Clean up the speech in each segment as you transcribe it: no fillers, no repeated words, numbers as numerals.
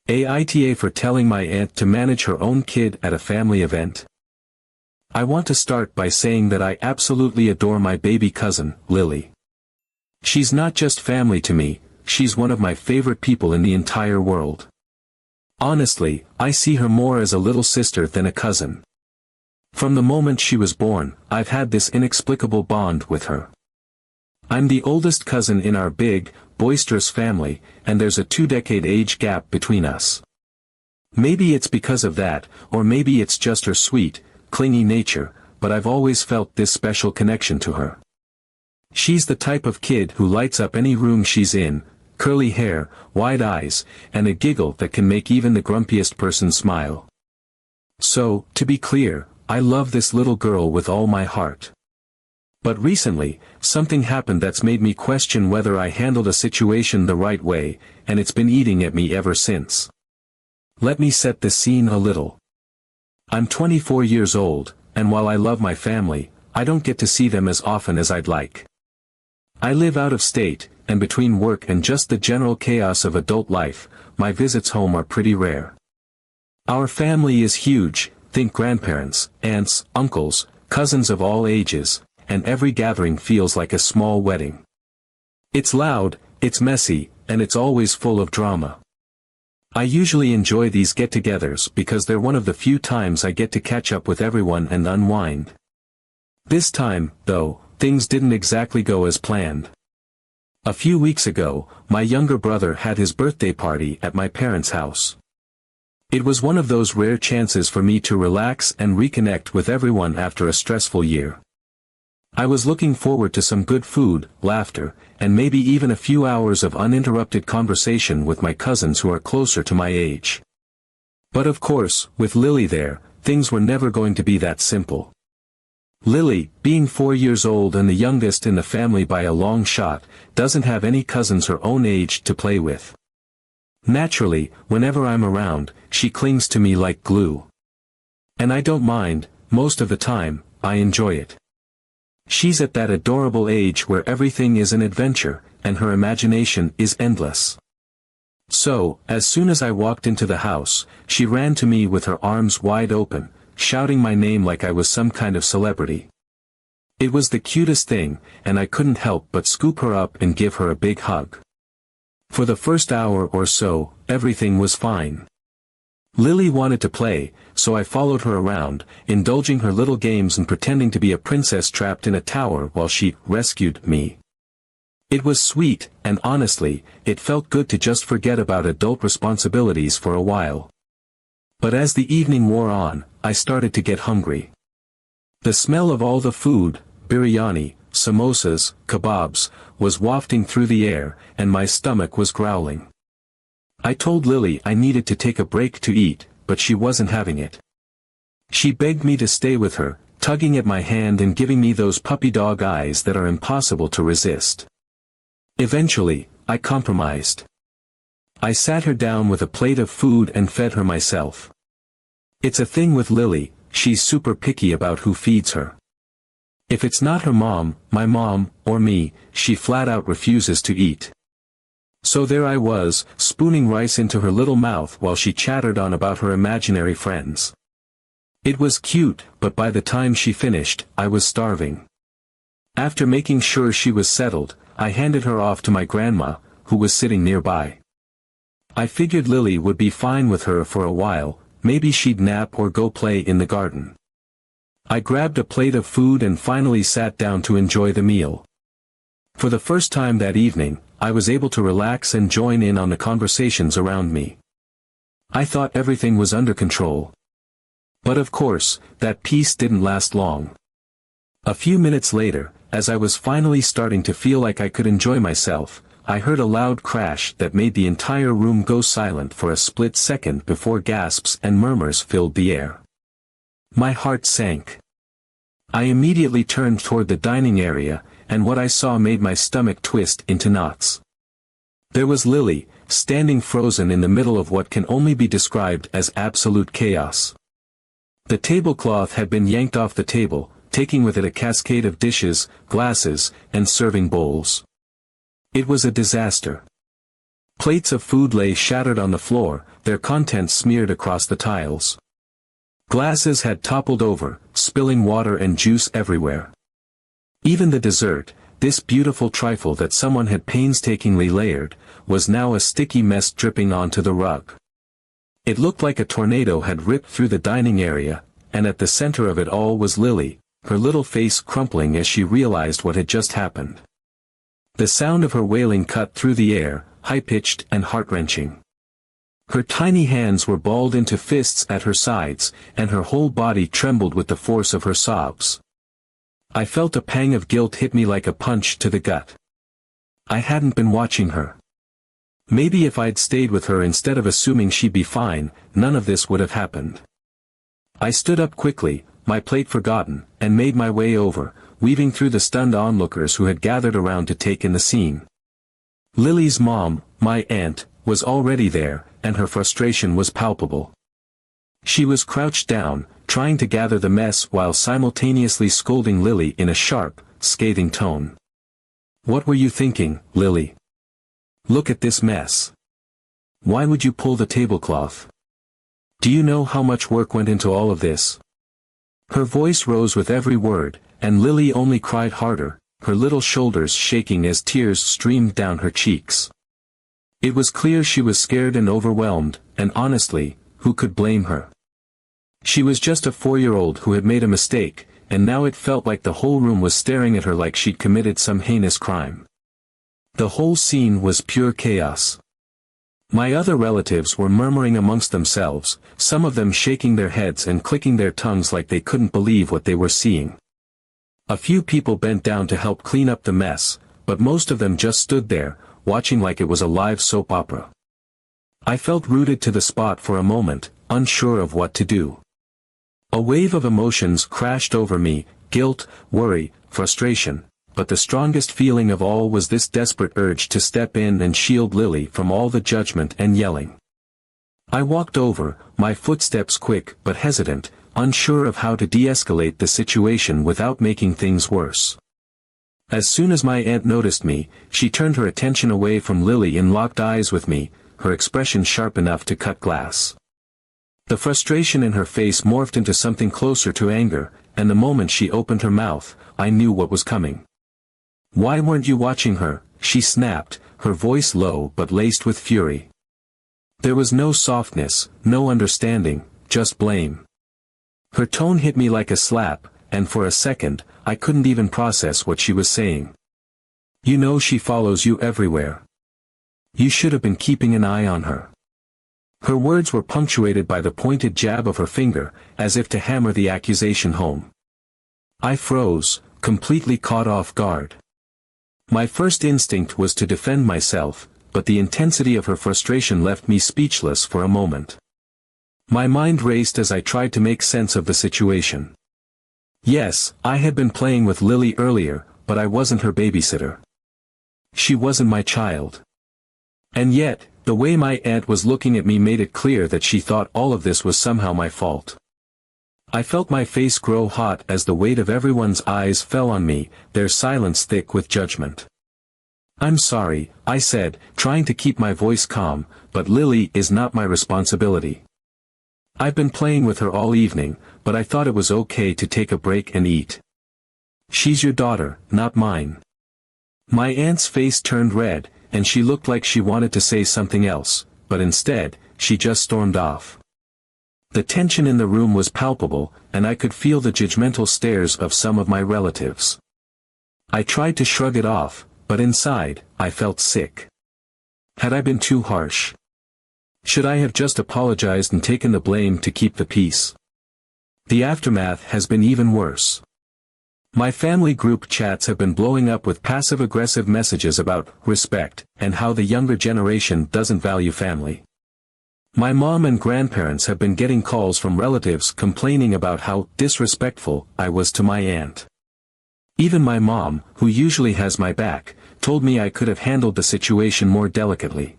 AITA for telling my aunt to manage her own kid at a family event. I want to start by saying that I absolutely adore my baby cousin, Lily. She's not just family to me, she's one of my favorite people in the entire world. Honestly, I see her more as a little sister than a cousin. From the moment she was born, I've had this inexplicable bond with her. I'm the oldest cousin in our big, boisterous family, and there's a 2-decade age gap between us. Maybe it's because of that, or maybe it's just her sweet, clingy nature, but I've always felt this special connection to her. She's the type of kid who lights up any room she's in, curly hair, wide eyes, and a giggle that can make even the grumpiest person smile. So, to be clear, I love this little girl with all my heart. But recently, something happened that's made me question whether I handled a situation the right way, and it's been eating at me ever since. Let me set the scene a little. I'm 24 years old, and while I love my family, I don't get to see them as often as I'd like. I live out of state, and between work and just the general chaos of adult life, my visits home are pretty rare. Our family is huge, think grandparents, aunts, uncles, cousins of all ages, and every gathering feels like a small wedding. It's loud, it's messy, and it's always full of drama. I usually enjoy these get-togethers because they're one of the few times I get to catch up with everyone and unwind. This time, though, things didn't exactly go as planned. A few weeks ago, my younger brother had his birthday party at my parents' house. It was one of those rare chances for me to relax and reconnect with everyone after a stressful year. I was looking forward to some good food, laughter, and maybe even a few hours of uninterrupted conversation with my cousins who are closer to my age. But of course, with Lily there, things were never going to be that simple. Lily, being 4 years old and the youngest in the family by a long shot, doesn't have any cousins her own age to play with. Naturally, whenever I'm around, she clings to me like glue. And I don't mind, most of the time, I enjoy it. She's at that adorable age where everything is an adventure, and her imagination is endless. So, as soon as I walked into the house, she ran to me with her arms wide open, shouting my name like I was some kind of celebrity. It was the cutest thing, and I couldn't help but scoop her up and give her a big hug. For the first hour or so, everything was fine. Lily wanted to play, so I followed her around, indulging her little games and pretending to be a princess trapped in a tower while she rescued me. It was sweet, and honestly, it felt good to just forget about adult responsibilities for a while. But as the evening wore on, I started to get hungry. The smell of all the food, biryani, samosas, kebabs, was wafting through the air, and my stomach was growling. I told Lily I needed to take a break to eat, but she wasn't having it. She begged me to stay with her, tugging at my hand and giving me those puppy dog eyes that are impossible to resist. Eventually, I compromised. I sat her down with a plate of food and fed her myself. It's a thing with Lily, she's super picky about who feeds her. If it's not her mom, my mom, or me, she flat out refuses to eat. So there I was, spooning rice into her little mouth while she chattered on about her imaginary friends. It was cute, but by the time she finished, I was starving. After making sure she was settled, I handed her off to my grandma, who was sitting nearby. I figured Lily would be fine with her for a while, maybe she'd nap or go play in the garden. I grabbed a plate of food and finally sat down to enjoy the meal. For the first time that evening, I was able to relax and join in on the conversations around me. I thought everything was under control. But of course, that peace didn't last long. A few minutes later, as I was finally starting to feel like I could enjoy myself, I heard a loud crash that made the entire room go silent for a split second before gasps and murmurs filled the air. My heart sank. I immediately turned toward the dining area, and what I saw made my stomach twist into knots. There was Lily, standing frozen in the middle of what can only be described as absolute chaos. The tablecloth had been yanked off the table, taking with it a cascade of dishes, glasses, and serving bowls. It was a disaster. Plates of food lay shattered on the floor, their contents smeared across the tiles. Glasses had toppled over, spilling water and juice everywhere. Even the dessert, this beautiful trifle that someone had painstakingly layered, was now a sticky mess dripping onto the rug. It looked like a tornado had ripped through the dining area, and at the center of it all was Lily, her little face crumpling as she realized what had just happened. The sound of her wailing cut through the air, high-pitched and heart-wrenching. Her tiny hands were balled into fists at her sides, and her whole body trembled with the force of her sobs. I felt a pang of guilt hit me like a punch to the gut. I hadn't been watching her. Maybe if I'd stayed with her instead of assuming she'd be fine, none of this would have happened. I stood up quickly, my plate forgotten, and made my way over, weaving through the stunned onlookers who had gathered around to take in the scene. Lily's mom, my aunt, was already there, and her frustration was palpable. She was crouched down, trying to gather the mess while simultaneously scolding Lily in a sharp, scathing tone. "What were you thinking, Lily? Look at this mess. Why would you pull the tablecloth? Do you know how much work went into all of this?" Her voice rose with every word, and Lily only cried harder, her little shoulders shaking as tears streamed down her cheeks. It was clear she was scared and overwhelmed, and honestly, who could blame her? She was just a 4-year-old who had made a mistake, and now it felt like the whole room was staring at her like she'd committed some heinous crime. The whole scene was pure chaos. My other relatives were murmuring amongst themselves, some of them shaking their heads and clicking their tongues like they couldn't believe what they were seeing. A few people bent down to help clean up the mess, but most of them just stood there, watching like it was a live soap opera. I felt rooted to the spot for a moment, unsure of what to do. A wave of emotions crashed over me, guilt, worry, frustration, but the strongest feeling of all was this desperate urge to step in and shield Lily from all the judgment and yelling. I walked over, my footsteps quick but hesitant, unsure of how to de-escalate the situation without making things worse. As soon as my aunt noticed me, she turned her attention away from Lily and locked eyes with me, her expression sharp enough to cut glass. The frustration in her face morphed into something closer to anger, and the moment she opened her mouth, I knew what was coming. "Why weren't you watching her?" she snapped, her voice low but laced with fury. There was no softness, no understanding, just blame. Her tone hit me like a slap, and for a second, I couldn't even process what she was saying. "You know she follows you everywhere. You should have been keeping an eye on her." Her words were punctuated by the pointed jab of her finger, as if to hammer the accusation home. I froze, completely caught off guard. My first instinct was to defend myself, but the intensity of her frustration left me speechless for a moment. My mind raced as I tried to make sense of the situation. Yes, I had been playing with Lily earlier, but I wasn't her babysitter. She wasn't my child. And yet, the way my aunt was looking at me made it clear that she thought all of this was somehow my fault. I felt my face grow hot as the weight of everyone's eyes fell on me, their silence thick with judgment. "I'm sorry," I said, trying to keep my voice calm, "but Lily is not my responsibility. I've been playing with her all evening, but I thought it was okay to take a break and eat. She's your daughter, not mine." My aunt's face turned red, and she looked like she wanted to say something else, but instead, she just stormed off. The tension in the room was palpable, and I could feel the judgmental stares of some of my relatives. I tried to shrug it off, but inside, I felt sick. Had I been too harsh? Should I have just apologized and taken the blame to keep the peace? The aftermath has been even worse. My family group chats have been blowing up with passive-aggressive messages about respect, and how the younger generation doesn't value family. My mom and grandparents have been getting calls from relatives complaining about how disrespectful I was to my aunt. Even my mom, who usually has my back, told me I could have handled the situation more delicately.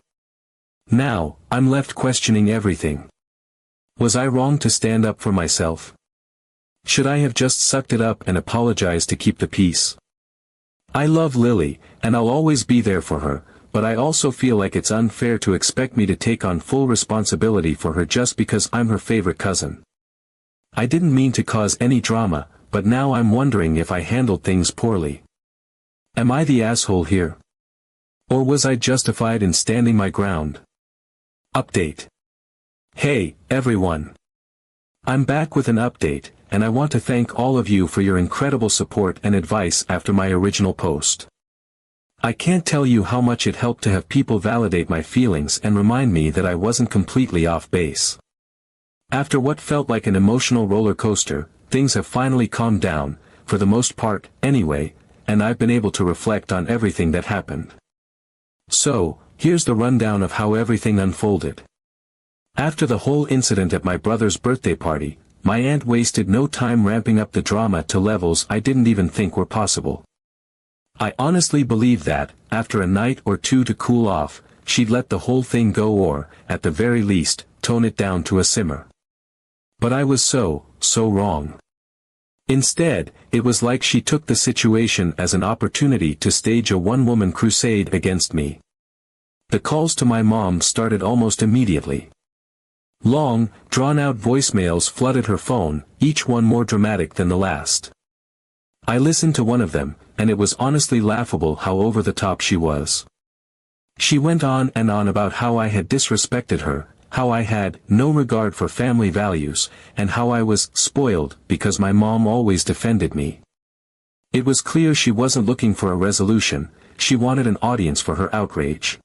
Now, I'm left questioning everything. Was I wrong to stand up for myself? Should I have just sucked it up and apologized to keep the peace? I love Lily, and I'll always be there for her, but I also feel like it's unfair to expect me to take on full responsibility for her just because I'm her favorite cousin. I didn't mean to cause any drama, but now I'm wondering if I handled things poorly. Am I the asshole here? Or was I justified in standing my ground? Update. Hey, everyone. I'm back with an update, and I want to thank all of you for your incredible support and advice after my original post. I can't tell you how much it helped to have people validate my feelings and remind me that I wasn't completely off base. After what felt like an emotional roller coaster, things have finally calmed down, for the most part, anyway, and I've been able to reflect on everything that happened. So, here's the rundown of how everything unfolded. After the whole incident at my brother's birthday party, my aunt wasted no time ramping up the drama to levels I didn't even think were possible. I honestly believe that, after a night or two to cool off, she'd let the whole thing go or, at the very least, tone it down to a simmer. But I was so wrong. Instead, it was like she took the situation as an opportunity to stage a one-woman crusade against me. The calls to my mom started almost immediately. Long, drawn-out voicemails flooded her phone, each one more dramatic than the last. I listened to one of them, and it was honestly laughable how over the top she was. She went on and on about how I had disrespected her, how I had no regard for family values, and how I was spoiled because my mom always defended me. It was clear she wasn't looking for a resolution, she wanted an audience for her outrage.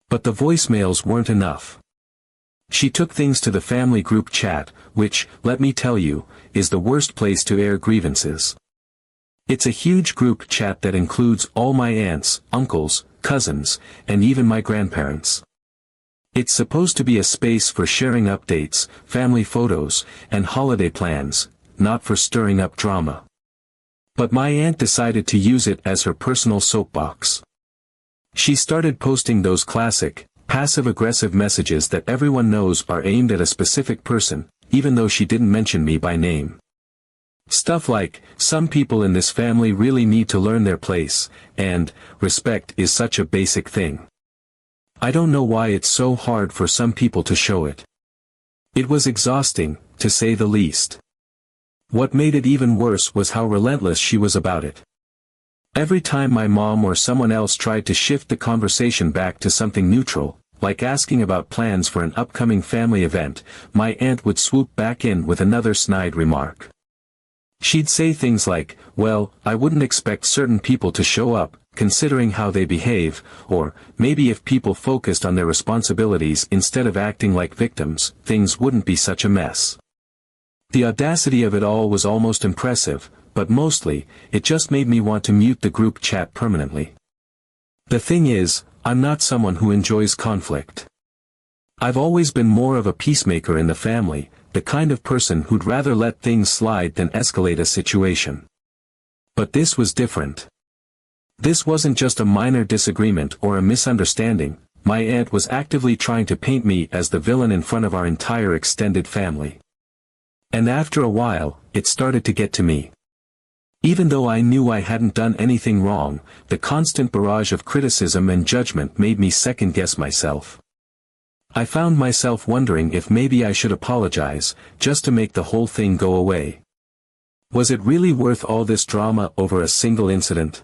But the voicemails weren't enough. She took things to the family group chat, which, let me tell you, is the worst place to air grievances. It's a huge group chat that includes all my aunts, uncles, cousins, and even my grandparents. It's supposed to be a space for sharing updates, family photos, and holiday plans, not for stirring up drama. But my aunt decided to use it as her personal soapbox. She started posting those classic, passive-aggressive messages that everyone knows are aimed at a specific person, even though she didn't mention me by name. Stuff like, some people in this family really need to learn their place, and, respect is such a basic thing. I don't know why it's so hard for some people to show it. It was exhausting, to say the least. What made it even worse was how relentless she was about it. Every time my mom or someone else tried to shift the conversation back to something neutral, like asking about plans for an upcoming family event, my aunt would swoop back in with another snide remark. She'd say things like, well, I wouldn't expect certain people to show up, considering how they behave, or, maybe if people focused on their responsibilities instead of acting like victims, things wouldn't be such a mess. The audacity of it all was almost impressive, but mostly, it just made me want to mute the group chat permanently. The thing is, I'm not someone who enjoys conflict. I've always been more of a peacemaker in the family, the kind of person who'd rather let things slide than escalate a situation. But this was different. This wasn't just a minor disagreement or a misunderstanding, my aunt was actively trying to paint me as the villain in front of our entire extended family. And after a while, it started to get to me. Even though I knew I hadn't done anything wrong, the constant barrage of criticism and judgment made me second-guess myself. I found myself wondering if maybe I should apologize, just to make the whole thing go away. Was it really worth all this drama over a single incident?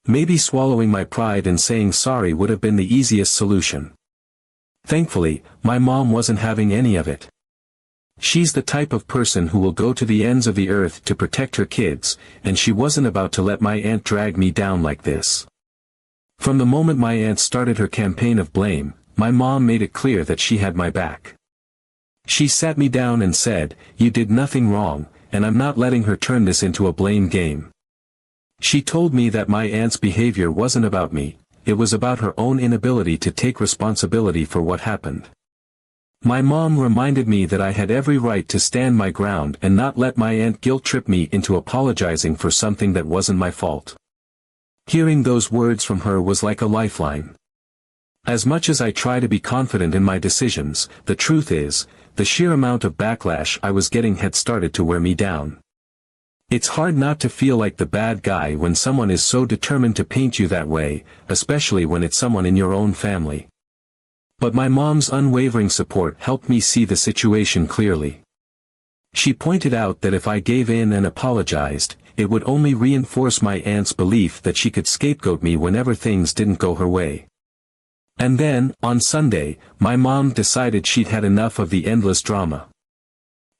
Maybe swallowing my pride and saying sorry would have been the easiest solution. Thankfully, my mom wasn't having any of it. She's the type of person who will go to the ends of the earth to protect her kids, and she wasn't about to let my aunt drag me down like this. From the moment my aunt started her campaign of blame, my mom made it clear that she had my back. She sat me down and said, "You did nothing wrong, and I'm not letting her turn this into a blame game." She told me that my aunt's behavior wasn't about me, it was about her own inability to take responsibility for what happened. My mom reminded me that I had every right to stand my ground and not let my aunt guilt-trip me into apologizing for something that wasn't my fault. Hearing those words from her was like a lifeline. As much as I try to be confident in my decisions, the truth is, the sheer amount of backlash I was getting had started to wear me down. It's hard not to feel like the bad guy when someone is so determined to paint you that way, especially when it's someone in your own family. But my mom's unwavering support helped me see the situation clearly. She pointed out that if I gave in and apologized, it would only reinforce my aunt's belief that she could scapegoat me whenever things didn't go her way. And then, on Sunday, my mom decided she'd had enough of the endless drama.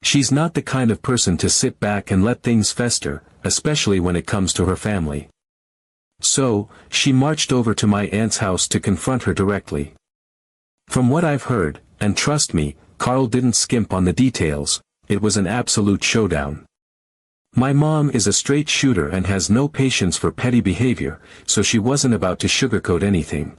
She's not the kind of person to sit back and let things fester, especially when it comes to her family. So, she marched over to my aunt's house to confront her directly. From what I've heard, and trust me, Carl didn't skimp on the details, it was an absolute showdown. My mom is a straight shooter and has no patience for petty behavior, so she wasn't about to sugarcoat anything.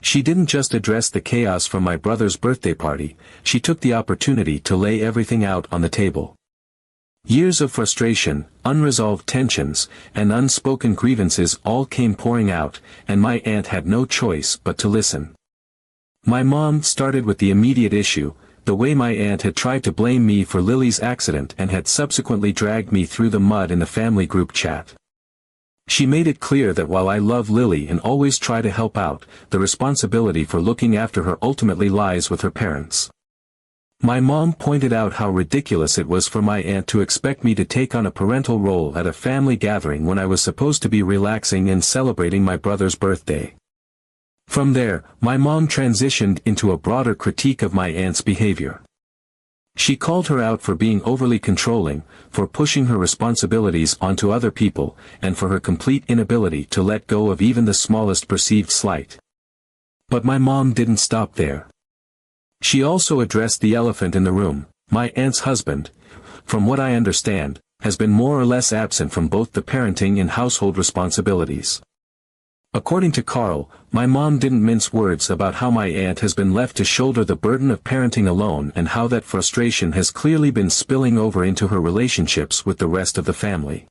She didn't just address the chaos from my brother's birthday party, she took the opportunity to lay everything out on the table. Years of frustration, unresolved tensions, and unspoken grievances all came pouring out, and my aunt had no choice but to listen. My mom started with the immediate issue, the way my aunt had tried to blame me for Lily's accident and had subsequently dragged me through the mud in the family group chat. She made it clear that while I love Lily and always try to help out, the responsibility for looking after her ultimately lies with her parents. My mom pointed out how ridiculous it was for my aunt to expect me to take on a parental role at a family gathering when I was supposed to be relaxing and celebrating my brother's birthday. From there, my mom transitioned into a broader critique of my aunt's behavior. She called her out for being overly controlling, for pushing her responsibilities onto other people, and for her complete inability to let go of even the smallest perceived slight. But my mom didn't stop there. She also addressed the elephant in the room. My aunt's husband, from what I understand, has been more or less absent from both the parenting and household responsibilities. According to Carl, my mom didn't mince words about how my aunt has been left to shoulder the burden of parenting alone and how that frustration has clearly been spilling over into her relationships with the rest of the family.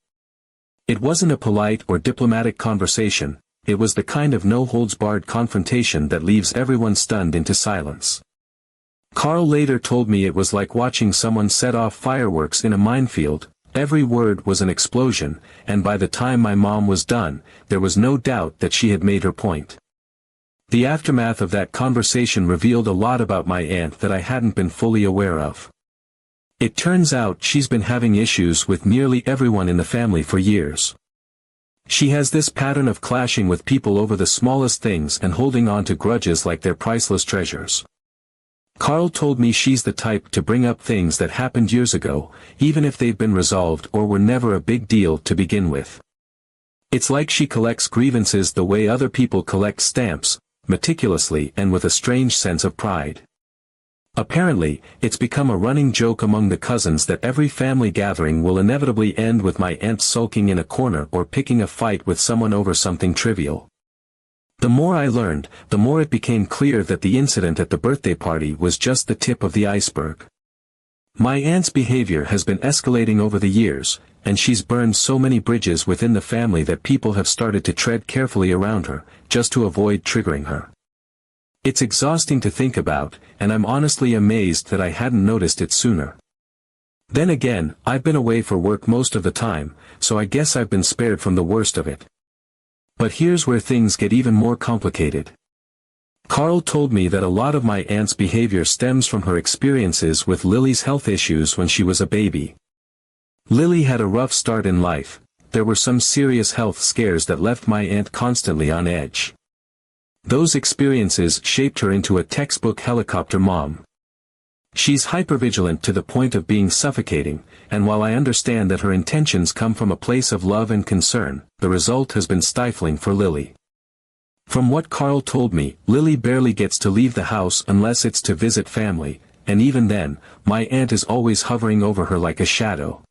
It wasn't a polite or diplomatic conversation, it was the kind of no-holds-barred confrontation that leaves everyone stunned into silence. Carl later told me it was like watching someone set off fireworks in a minefield. Every word was an explosion, and by the time my mom was done, there was no doubt that she had made her point. The aftermath of that conversation revealed a lot about my aunt that I hadn't been fully aware of. It turns out she's been having issues with nearly everyone in the family for years. She has this pattern of clashing with people over the smallest things and holding on to grudges like they're priceless treasures. Carl told me she's the type to bring up things that happened years ago, even if they've been resolved or were never a big deal to begin with. It's like she collects grievances the way other people collect stamps, meticulously and with a strange sense of pride. Apparently, it's become a running joke among the cousins that every family gathering will inevitably end with my aunt sulking in a corner or picking a fight with someone over something trivial. The more I learned, the more it became clear that the incident at the birthday party was just the tip of the iceberg. My aunt's behavior has been escalating over the years, and she's burned so many bridges within the family that people have started to tread carefully around her, just to avoid triggering her. It's exhausting to think about, and I'm honestly amazed that I hadn't noticed it sooner. Then again, I've been away for work most of the time, so I guess I've been spared from the worst of it. But here's where things get even more complicated. Carl told me that a lot of my aunt's behavior stems from her experiences with Lily's health issues when she was a baby. Lily had a rough start in life. There were some serious health scares that left my aunt constantly on edge. Those experiences shaped her into a textbook helicopter mom. She's hypervigilant to the point of being suffocating, and while I understand that her intentions come from a place of love and concern, the result has been stifling for Lily. From what Carl told me, Lily barely gets to leave the house unless it's to visit family, and even then, my aunt is always hovering over her like a shadow.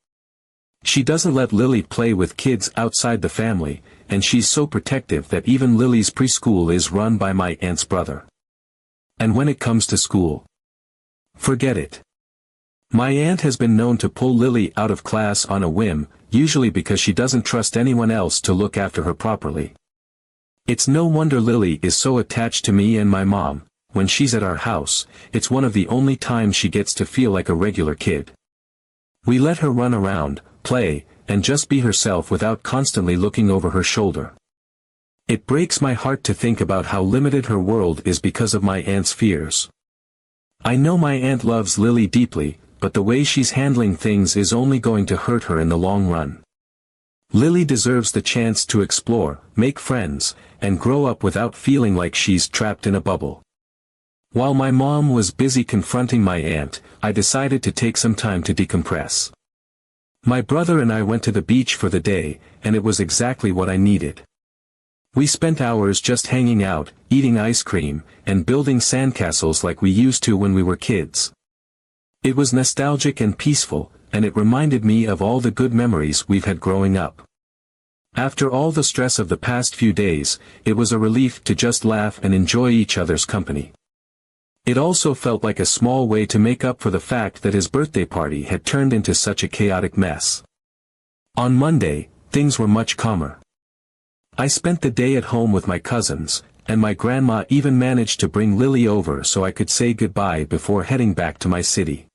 She doesn't let Lily play with kids outside the family, and she's so protective that even Lily's preschool is run by my aunt's brother. And when it comes to school, forget it. My aunt has been known to pull Lily out of class on a whim, usually because she doesn't trust anyone else to look after her properly. It's no wonder Lily is so attached to me and my mom. When she's at our house, it's one of the only times she gets to feel like a regular kid. We let her run around, play, and just be herself without constantly looking over her shoulder. It breaks my heart to think about how limited her world is because of my aunt's fears. I know my aunt loves Lily deeply, but the way she's handling things is only going to hurt her in the long run. Lily deserves the chance to explore, make friends, and grow up without feeling like she's trapped in a bubble. While my mom was busy confronting my aunt, I decided to take some time to decompress. My brother and I went to the beach for the day, and it was exactly what I needed. We spent hours just hanging out, eating ice cream, and building sandcastles like we used to when we were kids. It was nostalgic and peaceful, and it reminded me of all the good memories we've had growing up. After all the stress of the past few days, it was a relief to just laugh and enjoy each other's company. It also felt like a small way to make up for the fact that his birthday party had turned into such a chaotic mess. On Monday, things were much calmer. I spent the day at home with my cousins, and my grandma even managed to bring Lily over so I could say goodbye before heading back to my city.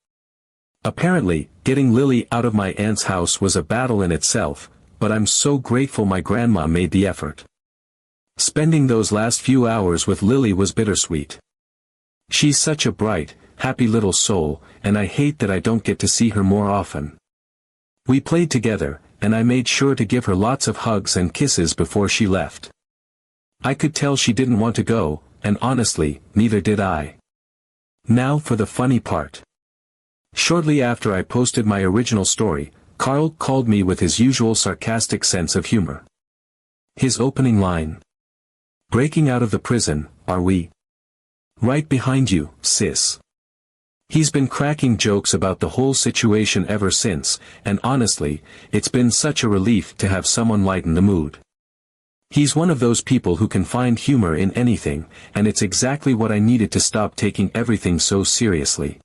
Apparently, getting Lily out of my aunt's house was a battle in itself, but I'm so grateful my grandma made the effort. Spending those last few hours with Lily was bittersweet. She's such a bright, happy little soul, and I hate that I don't get to see her more often. We played together, and I made sure to give her lots of hugs and kisses before she left. I could tell she didn't want to go, and honestly, neither did I. Now for the funny part. Shortly after I posted my original story, Carl called me with his usual sarcastic sense of humor. His opening line. "Breaking out of the prison, are we?" "Right behind you, sis." He's been cracking jokes about the whole situation ever since, and honestly, it's been such a relief to have someone lighten the mood. He's one of those people who can find humor in anything, and it's exactly what I needed to stop taking everything so seriously.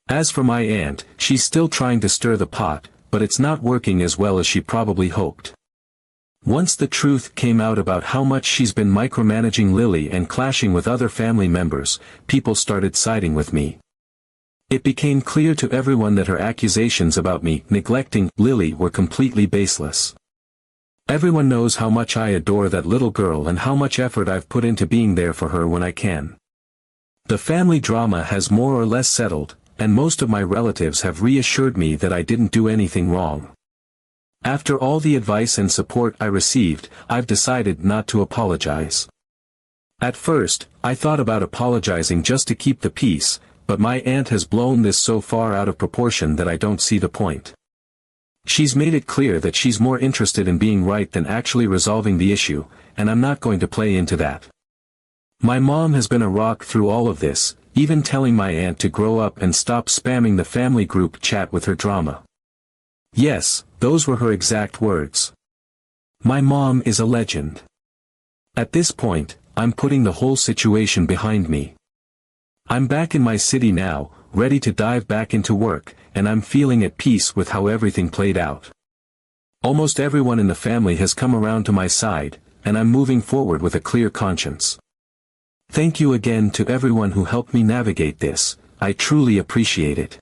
As for my aunt, she's still trying to stir the pot, but it's not working as well as she probably hoped. Once the truth came out about how much she's been micromanaging Lily and clashing with other family members, people started siding with me. It became clear to everyone that her accusations about me neglecting Lily were completely baseless. Everyone knows how much I adore that little girl and how much effort I've put into being there for her when I can. The family drama has more or less settled, and most of my relatives have reassured me that I didn't do anything wrong. After all the advice and support I received, I've decided not to apologize. At first, I thought about apologizing just to keep the peace, but my aunt has blown this so far out of proportion that I don't see the point. She's made it clear that she's more interested in being right than actually resolving the issue, and I'm not going to play into that. My mom has been a rock through all of this, even telling my aunt to grow up and stop spamming the family group chat with her drama. Yes, those were her exact words. My mom is a legend. At this point, I'm putting the whole situation behind me. I'm back in my city now, ready to dive back into work, and I'm feeling at peace with how everything played out. Almost everyone in the family has come around to my side, and I'm moving forward with a clear conscience. Thank you again to everyone who helped me navigate this, I truly appreciate it.